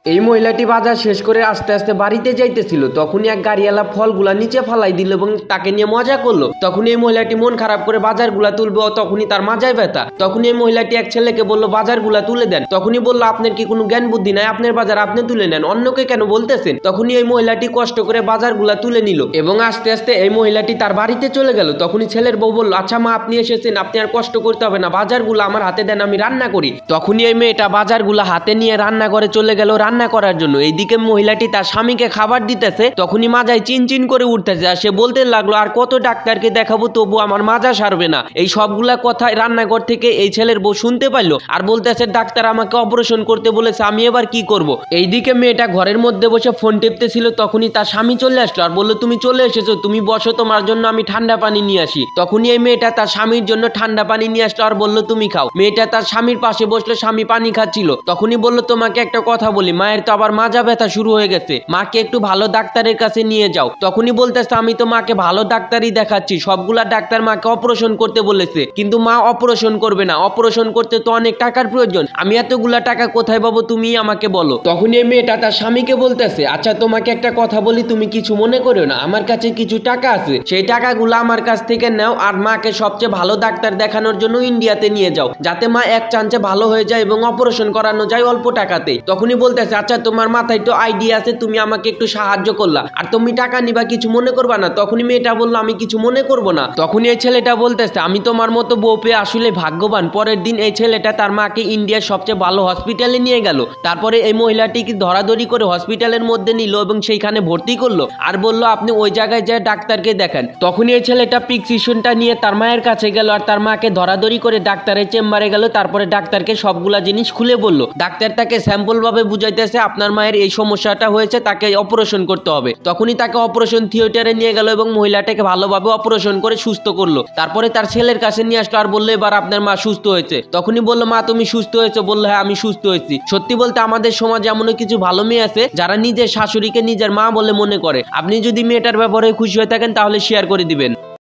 এই মহিলাটি বাজার শেষ করে আস্তে আস্তে বাড়িতে যাইতেছিল, তখনই এক গাড়িওয়ালা ফলগুলা নিচে ফালাই দিল এবং তাকে নিয়ে মজা করলো। তখন এই মহিলাটি মন খারাপ করে বাজারগুলা তুলবে, তখনই তার মাজায় ব্যথা। তখন এই মহিলাটি এক ছেলেকে বললো বাজারগুলা তুলে দেন। তখনই বললো আপনার কি কোনো জ্ঞান বুদ্ধি নাই, আপনার বাজার আপনি তুলে নেন, অন্যকে কেন বলতেছেন। তখনই এই মহিলাটি কষ্ট করে বাজারগুলা তুলে নিল এবং আস্তে আস্তে এই মহিলাটি তার বাড়িতে চলে গেল। তখনই ছেলের বউ বললো আচ্ছা মা আপনি এসেছেন, আপনি আর কষ্ট করতে হবে না, বাজারগুলো আমার হাতে দেন, আমি রান্না করি। তখনই এই মেয়েটা বাজারগুলো হাতে নিয়ে রান্না করে চলে গেল রান্না করার জন্য। এইদিকে মহিলাটি তার স্বামীকে খাবার দিতেছে, তখনই মাজায় চিনচিন করে উঠতেছে আর সে বলতে লাগলো আর কত ডাক্তারকে দেখাবো তবু আমার মাজা সারবে না। এই সবগুলা কথা রান্নাঘর থেকে এই ছেলের বউ শুনতে পাইলো আর বলতেছে ডাক্তার আমাকে অপারেশন করতে বলেছে, আমি এবার কি করব। এইদিকে মেয়েটা ঘরের মধ্যে বসে ফোন টিপতেছিল, তখনই তার স্বামী চলে আসলো আর বললো তুমি চলে এসেছো, তুমি বসো, তোমার জন্য আমি ঠান্ডা পানি নিয়ে আসি। তখনই এই মেয়েটা তার স্বামীর জন্য ঠান্ডা পানি নিয়ে আসলো আর বললো তুমি খাও। মেয়েটা তার স্বামীর পাশে বসলো, স্বামী পানি খাচ্ছিল। তখনই বললো তোমাকে একটা কথা বলি, মায়ের তো আবার মাজা ব্যথা শুরু হয়ে গেছে, মাকে একটু ভালো ডাক্তারের কাছে নিয়ে যাও। তখনই বলতেছে আমি তো মাকে ভালো ডাক্তারই দেখাচ্ছি, সবগুলা ডাক্তার মাকে অপারেশন করতে বলেছে, কিন্তু মা অপারেশন করবে না, অপারেশন করতে তো অনেক টাকার প্রয়োজন, আমি এতগুলা টাকা কোথায় পাবো তুমি আমাকে বলো। তখনই এই মেয়েটা তার স্বামীকে বলতেছে আচ্ছা তোমাকে একটা কথা বলি, তুমি কিছু মনে করো না, আমার কাছে কিছু টাকা আছে, সেই টাকাগুলো আমার কাছ থেকে নাও আর মাকে সবচেয়ে ভালো ডাক্তার দেখানোর জন্য ইন্ডিয়াতে নিয়ে যাও, যাতে মা এক চান্সে ভালো হয়ে যায় এবং অপারেশন করানো যায় অল্প টাকাতে। তখনই বলতেছে আচ্ছা তোমার মাথায় তো আইডিয়া আছে, তুমি আমাকে একটু সাহায্য করলা আর তুমি টাকা নিবা, কিছু মনে করবা না। তখনই মেয়েটা বললো আমি কিছু মনে করবো না। তখনই এই ছেলেটা বলতেছে আমি তোমার মতো বউ পেয়ে আসলে ভাগ্যবান। পরের দিন এই ছেলেটা তার মাকে ইন্ডিয়ার সবচেয়ে ভালো হসপিটালে নিয়ে গেল। তারপরে এই মহিলাটিকে ধরাধরি করে হসপিটালের মধ্যে নিল এবং সেইখানে ভর্তি করলো আর বললো আপনি ওই জায়গায় যায় ডাক্তারকে দেখান। তখনই এই ছেলেটা প্রেসক্রিপশনটা নিয়ে তার মায়ের কাছে গেল আর তার মাকে ধরাধরি করে ডাক্তারের চেম্বারে গেল। তারপরে ডাক্তারকে সবগুলা জিনিস খুলে বলল। ডাক্তার তাকে স্যাম্পল ভাবে বুঝাইতেছে আপনার মায়ের এই সমস্যাটা হয়েছে, তাকে অপারেশন করতে হবে। তখনই তাকে অপারেশন থিয়েটারে নিয়ে গেল এবং মহিলাটাকে ভালোভাবে অপারেশন করে সুস্থ করলো। তারপরে তার ছেলের কাছে নিয়ে আসলো আর বললো এবার আপনার মা সুস্থ হয়েছে। তখনই বললো মা তুমি সুস্থ হয়েছে? বললো হ্যাঁ আমি সুস্থ হয়েছি। সত্যি বলতে আমাদের সমাজে এমন কিছু ভালো মেয়ে আছে যারা নিজের শাশুড়িকে নিজের মা বলে মনে করে। আপনি যদি মেয়েটার ব্যাপারে খুশি হয়ে থাকেন তাহলে শেয়ার করে দিবেন।